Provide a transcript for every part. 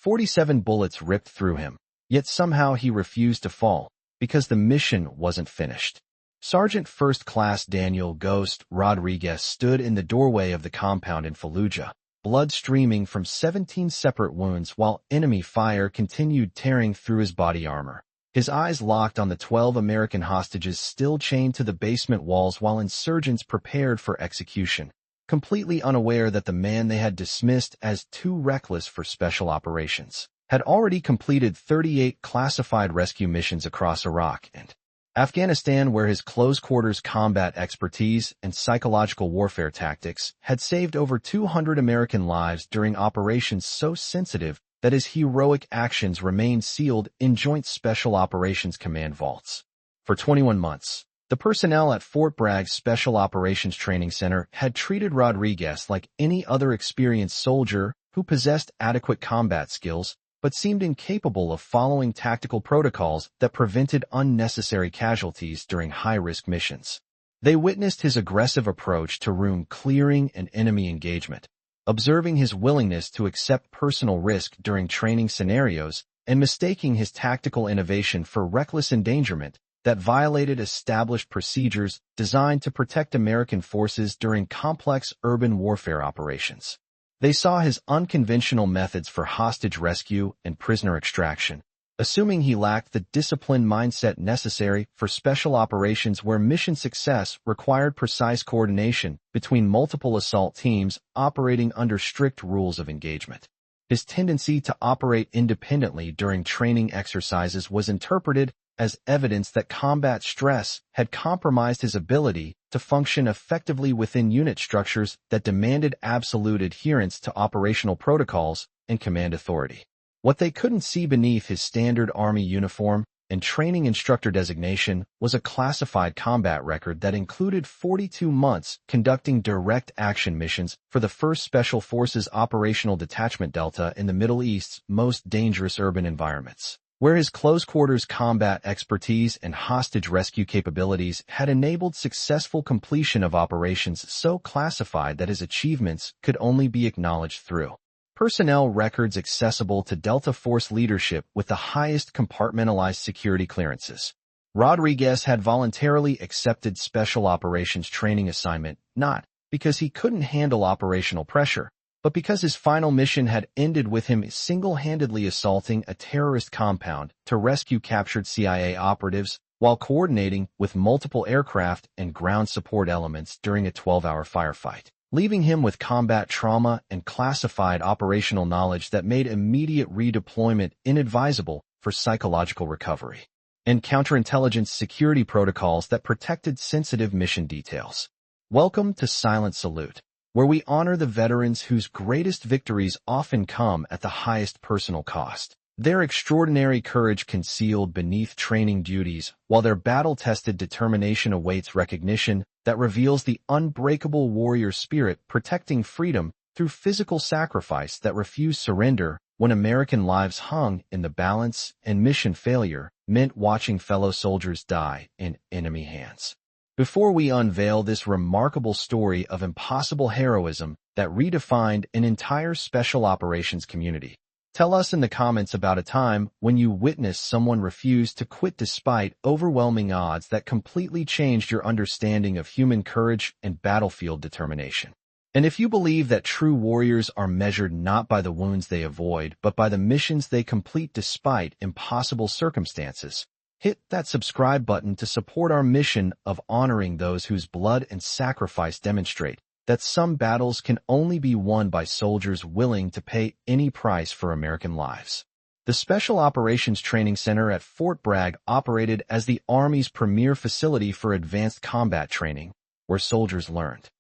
47 bullets ripped through him, yet somehow he refused to fall, because the mission wasn't finished. Sergeant First Class Daniel "Ghost" Rodriguez stood in the doorway of the compound in Fallujah, blood streaming from 17 separate wounds while enemy fire continued tearing through his body armor. His eyes locked on the 12 American hostages still chained to the basement walls while insurgents prepared for execution, completely unaware that the man they had dismissed as too reckless for special operations had already completed 38 classified rescue missions across Iraq and Afghanistan, where his close-quarters combat expertise and psychological warfare tactics had saved over 200 American lives during operations so sensitive that his heroic actions remained sealed in Joint Special Operations Command vaults. For 21 months, the personnel at Fort Bragg Special Operations Training Center had treated Rodriguez like any other experienced soldier who possessed adequate combat skills but seemed incapable of following tactical protocols that prevented unnecessary casualties during high-risk missions. They witnessed his aggressive approach to room clearing and enemy engagement, observing his willingness to accept personal risk during training scenarios and mistaking his tactical innovation for reckless endangerment that violated established procedures designed to protect American forces during complex urban warfare operations. They saw his unconventional methods for hostage rescue and prisoner extraction, assuming he lacked the disciplined mindset necessary for special operations where mission success required precise coordination between multiple assault teams operating under strict rules of engagement. His tendency to operate independently during training exercises was interpreted as evidence that combat stress had compromised his ability to function effectively within unit structures that demanded absolute adherence to operational protocols and command authority. What they couldn't see beneath his standard Army uniform and training instructor designation was a classified combat record that included 42 months conducting direct action missions for the 1st Special Forces Operational Detachment Delta in the Middle East's most dangerous urban environments, where his close-quarters combat expertise and hostage rescue capabilities had enabled successful completion of operations so classified that his achievements could only be acknowledged through personnel records accessible to Delta Force leadership with the highest compartmentalized security clearances. Rodriguez had voluntarily accepted special operations training assignment not because he couldn't handle operational pressure, but because his final mission had ended with him single-handedly assaulting a terrorist compound to rescue captured CIA operatives while coordinating with multiple aircraft and ground support elements during a 12-hour firefight, leaving him with combat trauma and classified operational knowledge that made immediate redeployment inadvisable for psychological recovery, and counterintelligence security protocols that protected sensitive mission details. Welcome to Silent Salute, where we honor the veterans whose greatest victories often come at the highest personal cost. Their extraordinary courage concealed beneath training duties, while their battle-tested determination awaits recognition that reveals the unbreakable warrior spirit protecting freedom through physical sacrifice that refused surrender when American lives hung in the balance and mission failure meant watching fellow soldiers die in enemy hands. Before we unveil this remarkable story of impossible heroism that redefined an entire special operations community, tell us in the comments about a time when you witnessed someone refuse to quit despite overwhelming odds that completely changed your understanding of human courage and battlefield determination. And if you believe that true warriors are measured not by the wounds they avoid, but by the missions they complete despite impossible circumstances, hit that subscribe button to support our mission of honoring those whose blood and sacrifice demonstrate that some battles can only be won by soldiers willing to pay any price for American lives. The Special Operations Training Center at Fort Bragg operated as the Army's premier facility for advanced combat training, where soldiers learned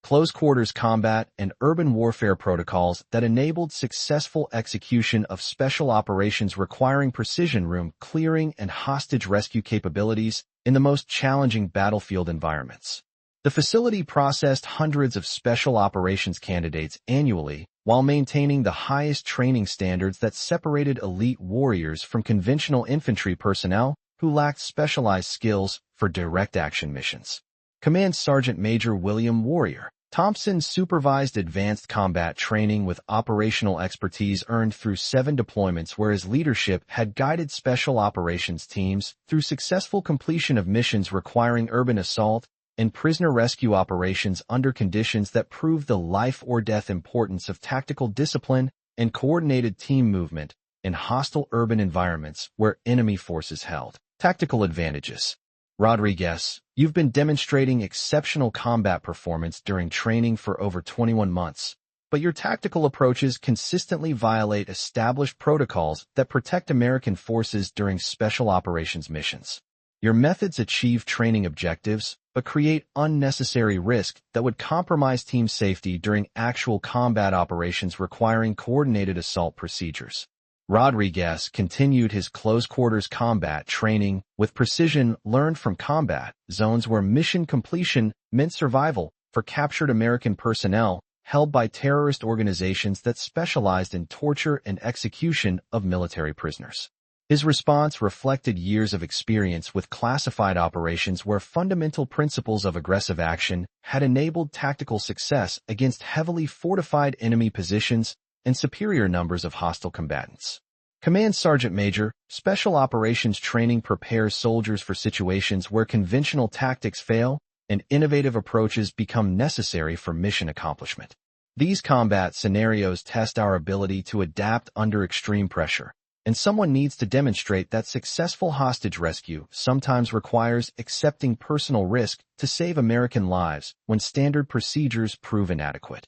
close-quarters combat and urban warfare protocols that enabled successful execution of special operations requiring precision room clearing and hostage rescue capabilities in the most challenging battlefield environments. The facility processed hundreds of special operations candidates annually while maintaining the highest training standards that separated elite warriors from conventional infantry personnel who lacked specialized skills for direct action missions. Command Sergeant Major William Warrior Thompson supervised advanced combat training with operational expertise earned through 7 deployments, where his leadership had guided special operations teams through successful completion of missions requiring urban assault and prisoner rescue operations under conditions that proved the life-or-death importance of tactical discipline and coordinated team movement in hostile urban environments where enemy forces held tactical advantages. Rodriguez, you've been demonstrating exceptional combat performance during training for over 21 months, but your tactical approaches consistently violate established protocols that protect American forces during special operations missions. Your methods achieve training objectives, but create unnecessary risk that would compromise team safety during actual combat operations requiring coordinated assault procedures. Rodriguez continued his close-quarters combat training with precision learned from combat zones where mission completion meant survival for captured American personnel held by terrorist organizations that specialized in torture and execution of military prisoners. His response reflected years of experience with classified operations where fundamental principles of aggressive action had enabled tactical success against heavily fortified enemy positions and superior numbers of hostile combatants. Command Sergeant Major, Special Operations training prepares soldiers for situations where conventional tactics fail and innovative approaches become necessary for mission accomplishment. These combat scenarios test our ability to adapt under extreme pressure, and someone needs to demonstrate that successful hostage rescue sometimes requires accepting personal risk to save American lives when standard procedures prove inadequate.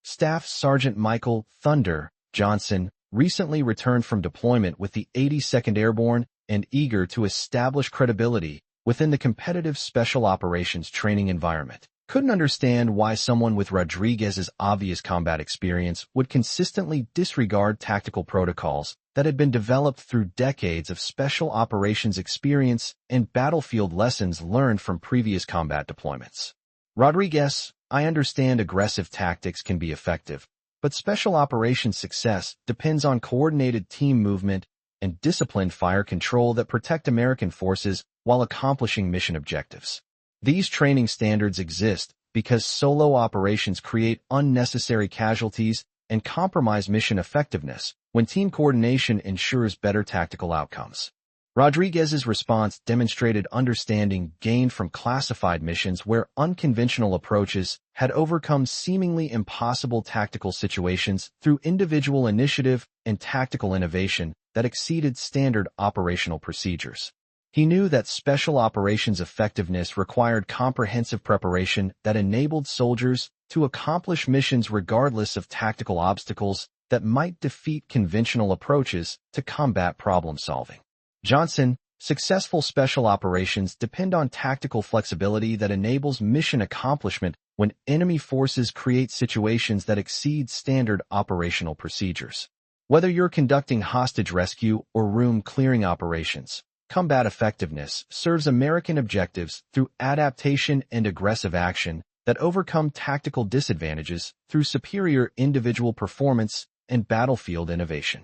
Staff Sergeant Michael "Thunder" Johnson recently returned from deployment with the 82nd Airborne and eager to establish credibility within the competitive special operations training environment. Couldn't understand why someone with Rodriguez's obvious combat experience would consistently disregard tactical protocols that had been developed through decades of special operations experience and battlefield lessons learned from previous combat deployments. Rodriguez, I understand aggressive tactics can be effective, but special operations success depends on coordinated team movement and disciplined fire control that protect American forces while accomplishing mission objectives. These training standards exist because solo operations create unnecessary casualties and compromise mission effectiveness when team coordination ensures better tactical outcomes. Rodriguez's response demonstrated understanding gained from classified missions where unconventional approaches had overcome seemingly impossible tactical situations through individual initiative and tactical innovation that exceeded standard operational procedures. He knew that special operations effectiveness required comprehensive preparation that enabled soldiers to accomplish missions regardless of tactical obstacles that might defeat conventional approaches to combat problem-solving. Johnson, successful special operations depend on tactical flexibility that enables mission accomplishment when enemy forces create situations that exceed standard operational procedures. Whether you're conducting hostage rescue or room clearing operations, combat effectiveness serves American objectives through adaptation and aggressive action that overcome tactical disadvantages through superior individual performance and battlefield innovation.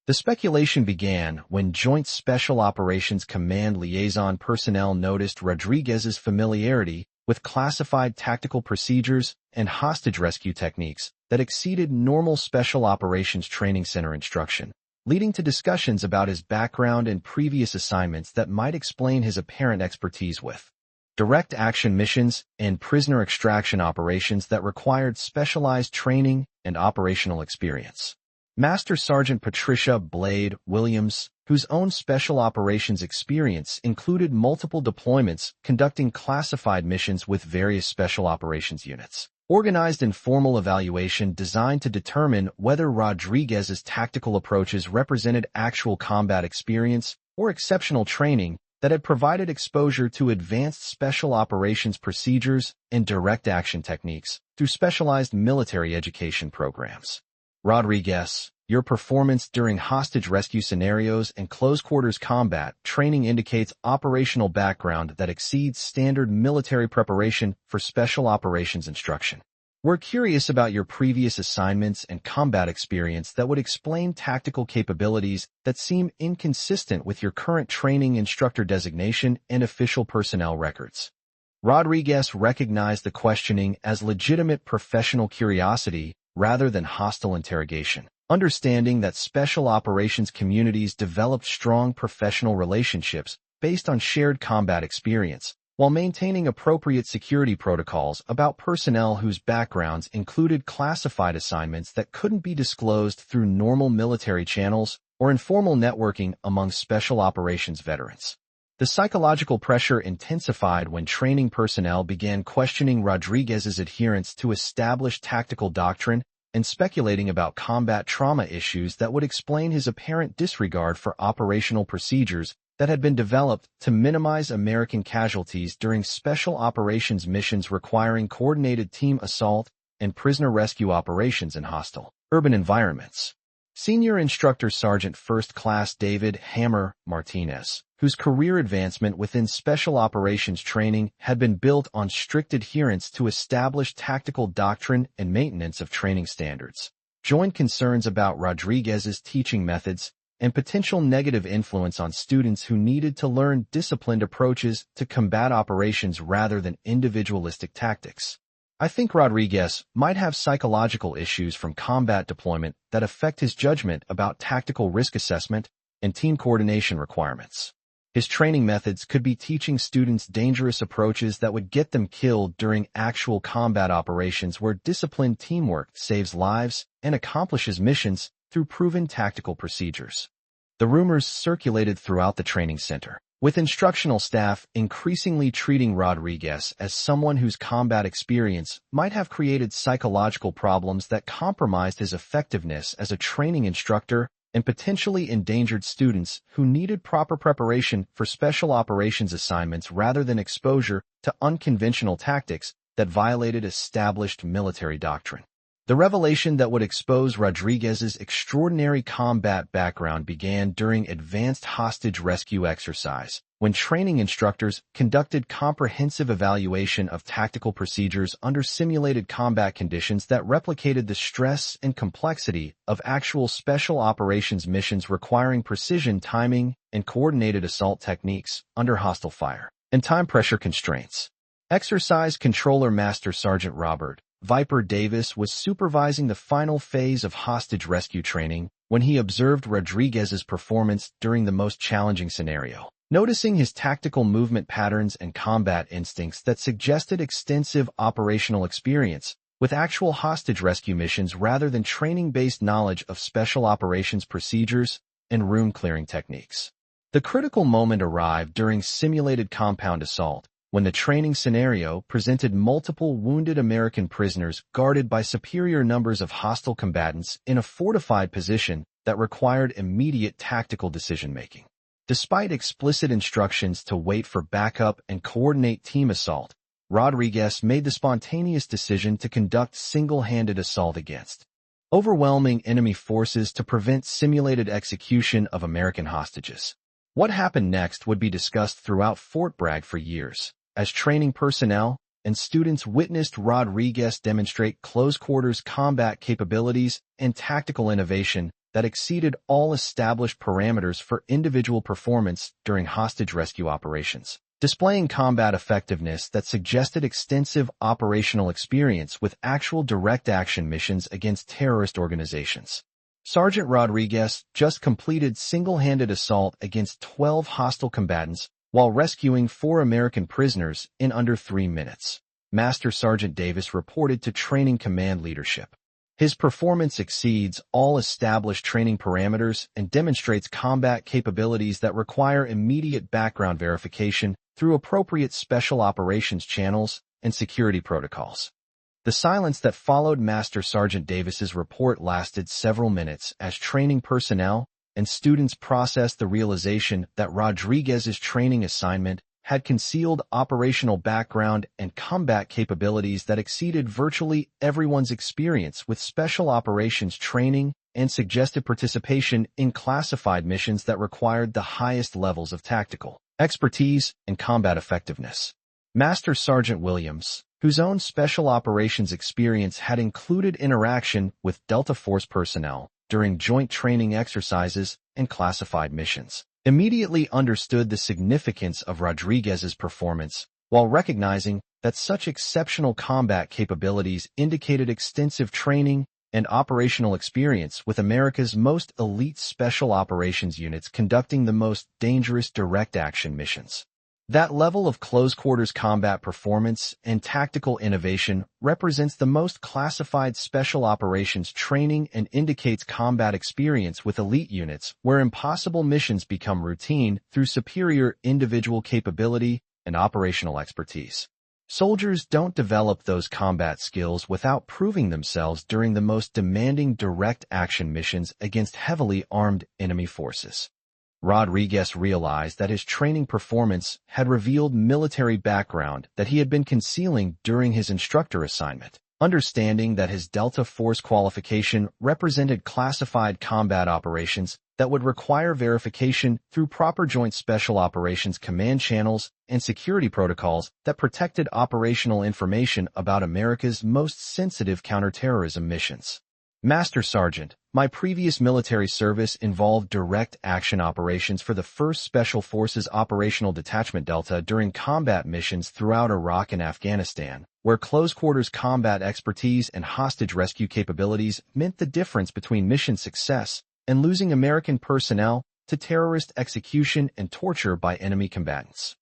The speculation began when Joint Special Operations Command liaison personnel noticed Rodriguez's familiarity with classified tactical procedures and hostage rescue techniques that exceeded normal Special Operations Training Center instruction, leading to discussions about his background and previous assignments that might explain his apparent expertise with direct action missions and prisoner extraction operations that required specialized training and operational experience. Master Sergeant Patricia Blade Williams, whose own special operations experience included multiple deployments conducting classified missions with various special operations units, organized informal evaluation designed to determine whether Rodriguez's tactical approaches represented actual combat experience or exceptional training that had provided exposure to advanced special operations procedures and direct action techniques through specialized military education programs. Rodriguez, your performance during hostage rescue scenarios and close-quarters combat training indicates operational background that exceeds standard military preparation for special operations instruction. We're curious about your previous assignments and combat experience that would explain tactical capabilities that seem inconsistent with your current training instructor designation and official personnel records. Rodriguez recognized the questioning as legitimate professional curiosity rather than hostile interrogation, understanding that special operations communities developed strong professional relationships based on shared combat experience, while maintaining appropriate security protocols about personnel whose backgrounds included classified assignments that couldn't be disclosed through normal military channels or informal networking among special operations veterans. The psychological pressure intensified when training personnel began questioning Rodriguez's adherence to established tactical doctrine and speculating about combat trauma issues that would explain his apparent disregard for operational procedures that had been developed to minimize American casualties during special operations missions requiring coordinated team assault and prisoner rescue operations in hostile urban environments. Senior Instructor Sergeant First Class David Hammer Martinez, whose career advancement within special operations training had been built on strict adherence to established tactical doctrine and maintenance of training standards, joined concerns about Rodriguez's teaching methods and potential negative influence on students who needed to learn disciplined approaches to combat operations rather than individualistic tactics. I think Rodriguez might have psychological issues from combat deployment that affect his judgment about tactical risk assessment and team coordination requirements. His training methods could be teaching students dangerous approaches that would get them killed during actual combat operations where disciplined teamwork saves lives and accomplishes missions through proven tactical procedures. The rumors circulated throughout the training center, with instructional staff increasingly treating Rodriguez as someone whose combat experience might have created psychological problems that compromised his effectiveness as a training instructor and potentially endangered students who needed proper preparation for special operations assignments rather than exposure to unconventional tactics that violated established military doctrine. The revelation that would expose Rodriguez's extraordinary combat background began during advanced hostage rescue exercise, when training instructors conducted comprehensive evaluation of tactical procedures under simulated combat conditions that replicated the stress and complexity of actual special operations missions requiring precision timing and coordinated assault techniques under hostile fire and time pressure constraints. Exercise Controller Master Sergeant Robert Viper Davis was supervising the final phase of hostage rescue training when he observed Rodriguez's performance during the most challenging scenario. Noticing his tactical movement patterns and combat instincts that suggested extensive operational experience with actual hostage rescue missions rather than training-based knowledge of special operations procedures and room-clearing techniques. The critical moment arrived during simulated compound assault, when the training scenario presented multiple wounded American prisoners guarded by superior numbers of hostile combatants in a fortified position that required immediate tactical decision-making. Despite explicit instructions to wait for backup and coordinate team assault, Rodriguez made the spontaneous decision to conduct single-handed assault against overwhelming enemy forces to prevent simulated execution of American hostages. What happened next would be discussed throughout Fort Bragg for years, as training personnel and students witnessed Rodriguez demonstrate close-quarters combat capabilities and tactical innovation that exceeded all established parameters for individual performance during hostage rescue operations, displaying combat effectiveness that suggested extensive operational experience with actual direct action missions against terrorist organizations. Sergeant Rodriguez just completed single-handed assault against 12 hostile combatants while rescuing 4 American prisoners in under 3 minutes. Master Sergeant Davis reported to training command leadership. His performance exceeds all established training parameters and demonstrates combat capabilities that require immediate background verification through appropriate special operations channels and security protocols. The silence that followed Master Sergeant Davis's report lasted several minutes as training personnel and students processed the realization that Rodriguez's training assignment had concealed operational background and combat capabilities that exceeded virtually everyone's experience with special operations training and suggested participation in classified missions that required the highest levels of tactical expertise and combat effectiveness. Master Sergeant Williams, whose own special operations experience had included interaction with Delta Force personnel during joint training exercises and classified missions, immediately understood the significance of Rodriguez's performance while recognizing that such exceptional combat capabilities indicated extensive training and operational experience with America's most elite special operations units conducting the most dangerous direct action missions. That level of close-quarters combat performance and tactical innovation represents the most classified special operations training and indicates combat experience with elite units where impossible missions become routine through superior individual capability and operational expertise. Soldiers don't develop those combat skills without proving themselves during the most demanding direct action missions against heavily armed enemy forces. Rodriguez realized that his training performance had revealed military background that he had been concealing during his instructor assignment. Understanding that his Delta Force qualification represented classified combat operations that would require verification through proper Joint Special Operations command channels and security protocols that protected operational information about America's most sensitive counterterrorism missions. Master Sergeant, my previous military service involved direct action operations for the 1st Special Forces Operational Detachment Delta during combat missions throughout Iraq and Afghanistan, where close-quarters combat expertise and hostage rescue capabilities meant the difference between mission success and losing American personnel to terrorist execution and torture by enemy combatants.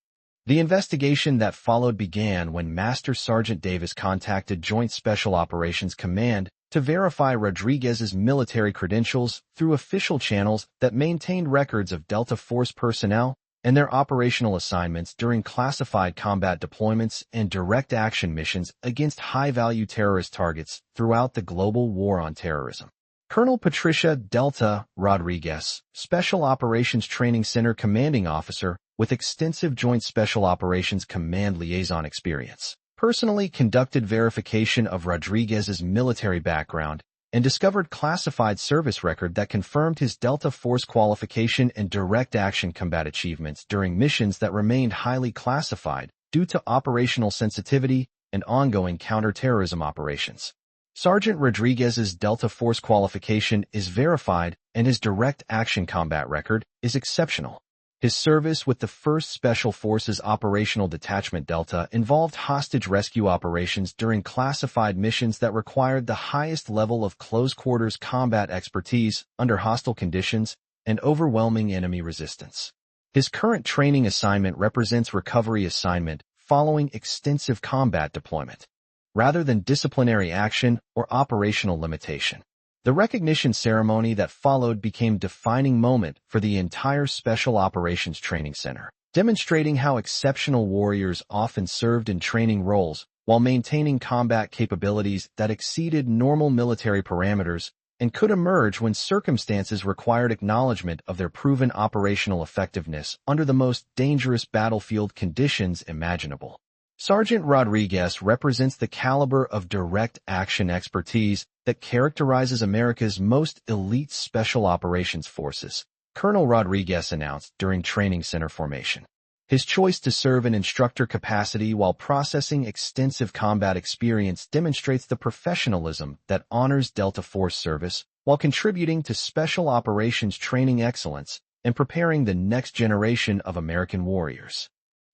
The investigation that followed began when Master Sergeant Davis contacted Joint Special Operations Command to verify Rodriguez's military credentials through official channels that maintained records of Delta Force personnel and their operational assignments during classified combat deployments and direct action missions against high-value terrorist targets throughout the global war on terrorism. Colonel Patricia Delta Rodriguez, Special Operations Training Center Commanding Officer with extensive Joint Special Operations Command liaison experience, personally conducted verification of Rodriguez's military background and discovered classified service record that confirmed his Delta Force qualification and direct action combat achievements during missions that remained highly classified due to operational sensitivity and ongoing counterterrorism operations. Sergeant Rodriguez's Delta Force qualification is verified and his direct action combat record is exceptional. His service with the 1st Special Forces Operational Detachment Delta involved hostage rescue operations during classified missions that required the highest level of close-quarters combat expertise under hostile conditions and overwhelming enemy resistance. His current training assignment represents recovery assignment following extensive combat deployment, rather than disciplinary action or operational limitation. The recognition ceremony that followed became a defining moment for the entire Special Operations Training Center, demonstrating how exceptional warriors often served in training roles while maintaining combat capabilities that exceeded normal military parameters and could emerge when circumstances required acknowledgement of their proven operational effectiveness under the most dangerous battlefield conditions imaginable. Sergeant Rodriguez represents the caliber of direct action expertise that characterizes America's most elite special operations forces, Colonel Rodriguez announced during training center formation. His choice to serve in instructor capacity while processing extensive combat experience demonstrates the professionalism that honors Delta Force service while contributing to special operations training excellence and preparing the next generation of American warriors.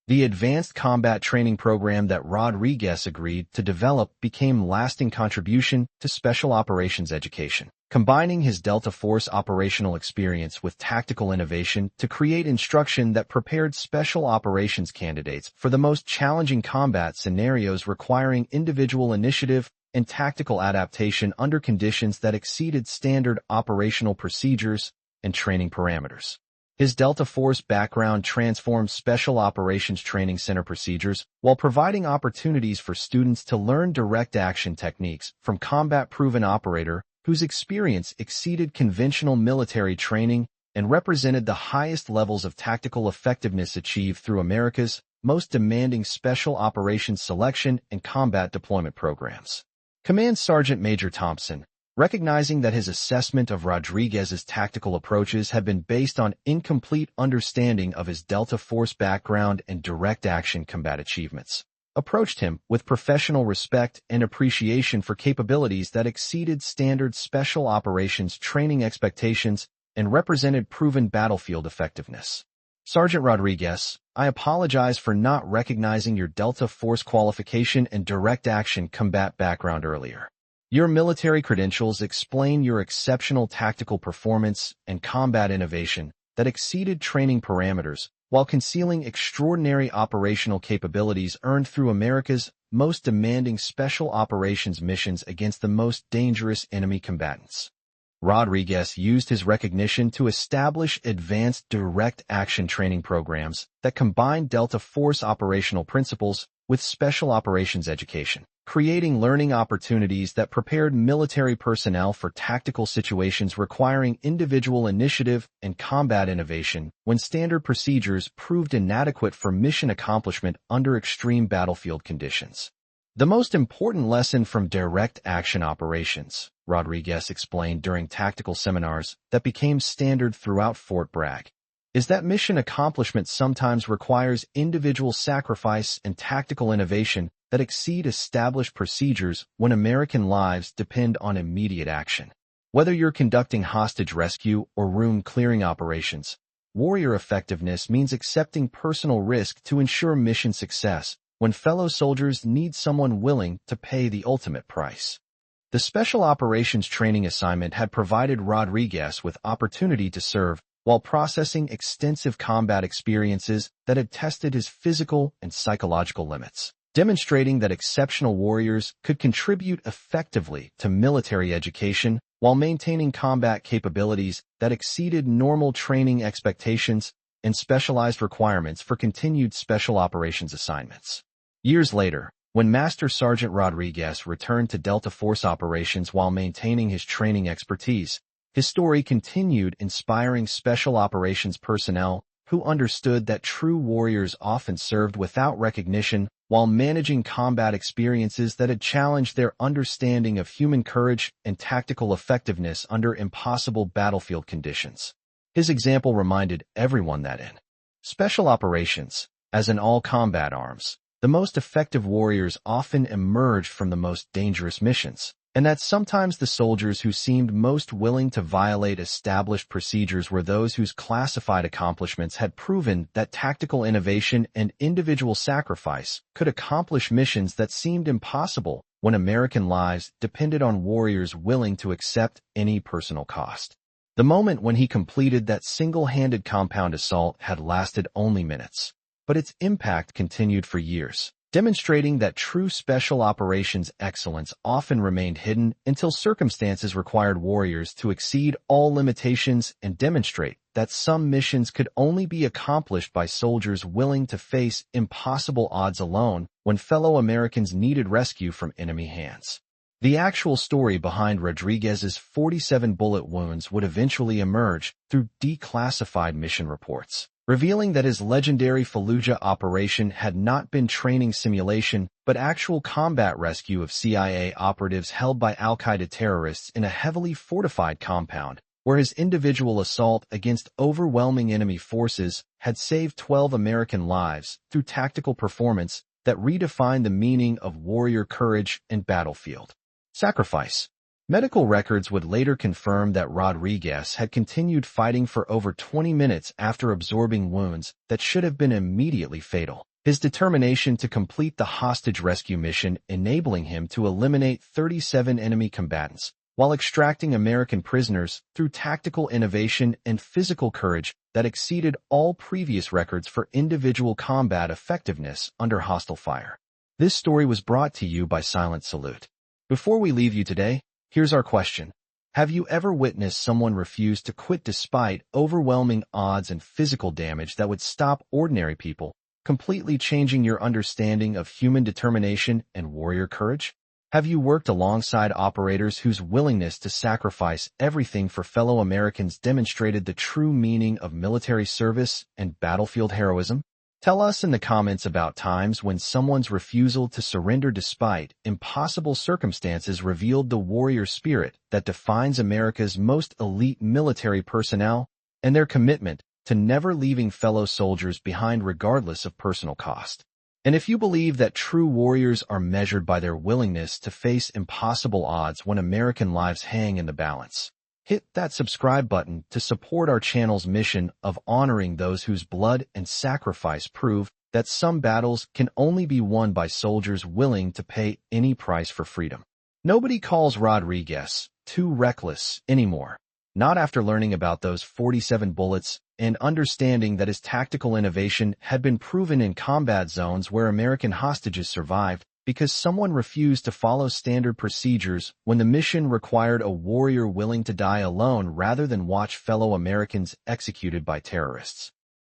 The advanced combat training program that Rodriguez agreed to develop became lasting contribution to special operations education, combining his Delta Force operational experience with tactical innovation to create instruction that prepared special operations candidates for the most challenging combat scenarios requiring individual initiative and tactical adaptation under conditions that exceeded standard operational procedures and training parameters. His Delta Force background transformed Special Operations Training Center procedures while providing opportunities for students to learn direct action techniques from combat-proven operator whose experience exceeded conventional military training and represented the highest levels of tactical effectiveness achieved through America's most demanding special operations selection and combat deployment programs. Command Sergeant Major Thompson, recognizing that his assessment of Rodriguez's tactical approaches had been based on incomplete understanding of his Delta Force background and direct action combat achievements, approached him with professional respect and appreciation for capabilities that exceeded standard special operations training expectations and represented proven battlefield effectiveness. Sergeant Rodriguez, I apologize for not recognizing your Delta Force qualification and direct action combat background earlier. Your military credentials explain your exceptional tactical performance and combat innovation that exceeded training parameters while concealing extraordinary operational capabilities earned through America's most demanding special operations missions against the most dangerous enemy combatants. Rodriguez used his recognition to establish advanced direct action training programs that combined Delta Force operational principles with special operations education, creating learning opportunities that prepared military personnel for tactical situations requiring individual initiative and combat innovation when standard procedures proved inadequate for mission accomplishment under extreme battlefield conditions. The most important lesson from direct action operations, Rodriguez explained during tactical seminars that became standard throughout Fort Bragg, is that mission accomplishment sometimes requires individual sacrifice and tactical innovation that exceed established procedures when American lives depend on immediate action. Whether you're conducting hostage rescue or room clearing operations, warrior effectiveness means accepting personal risk to ensure mission success when fellow soldiers need someone willing to pay the ultimate price. The Special Operations Training Assignment had provided Rodriguez with opportunity to serve while processing extensive combat experiences that had tested his physical and psychological limits, demonstrating that exceptional warriors could contribute effectively to military education while maintaining combat capabilities that exceeded normal training expectations and specialized requirements for continued special operations assignments. Years later, when Master Sergeant Rodriguez returned to Delta Force operations while maintaining his training expertise, his story continued inspiring special operations personnel who understood that true warriors often served without recognition while managing combat experiences that had challenged their understanding of human courage and tactical effectiveness under impossible battlefield conditions. His example reminded everyone that in special operations, as in all combat arms, the most effective warriors often emerged from the most dangerous missions, and that sometimes the soldiers who seemed most willing to violate established procedures were those whose classified accomplishments had proven that tactical innovation and individual sacrifice could accomplish missions that seemed impossible when American lives depended on warriors willing to accept any personal cost. The moment when he completed that single-handed compound assault had lasted only minutes, but its impact continued for years, demonstrating that true special operations excellence often remained hidden until circumstances required warriors to exceed all limitations and demonstrate that some missions could only be accomplished by soldiers willing to face impossible odds alone when fellow Americans needed rescue from enemy hands. The actual story behind Rodriguez's 47 bullet wounds would eventually emerge through declassified mission reports, revealing that his legendary Fallujah operation had not been training simulation but actual combat rescue of CIA operatives held by al-Qaeda terrorists in a heavily fortified compound, where his individual assault against overwhelming enemy forces had saved 12 American lives through tactical performance that redefined the meaning of warrior courage and battlefield sacrifice. Medical records would later confirm that Rodriguez had continued fighting for over 20 minutes after absorbing wounds that should have been immediately fatal, his determination to complete the hostage rescue mission enabling him to eliminate 37 enemy combatants while extracting American prisoners through tactical innovation and physical courage that exceeded all previous records for individual combat effectiveness under hostile fire. This story was brought to you by Silent Salute. Before we leave you today, here's our question. Have you ever witnessed someone refuse to quit despite overwhelming odds and physical damage that would stop ordinary people, completely changing your understanding of human determination and warrior courage? Have you worked alongside operators whose willingness to sacrifice everything for fellow Americans demonstrated the true meaning of military service and battlefield heroism? Tell us in the comments about times when someone's refusal to surrender despite impossible circumstances revealed the warrior spirit that defines America's most elite military personnel and their commitment to never leaving fellow soldiers behind regardless of personal cost. And if you believe that true warriors are measured by their willingness to face impossible odds when American lives hang in the balance, Hit that subscribe button to support our channel's mission of honoring those whose blood and sacrifice prove that some battles can only be won by soldiers willing to pay any price for freedom. Nobody calls Rodriguez too reckless anymore. Not after learning about those 47 bullets and understanding that his tactical innovation had been proven in combat zones where American hostages survived because someone refused to follow standard procedures when the mission required a warrior willing to die alone rather than watch fellow Americans executed by terrorists.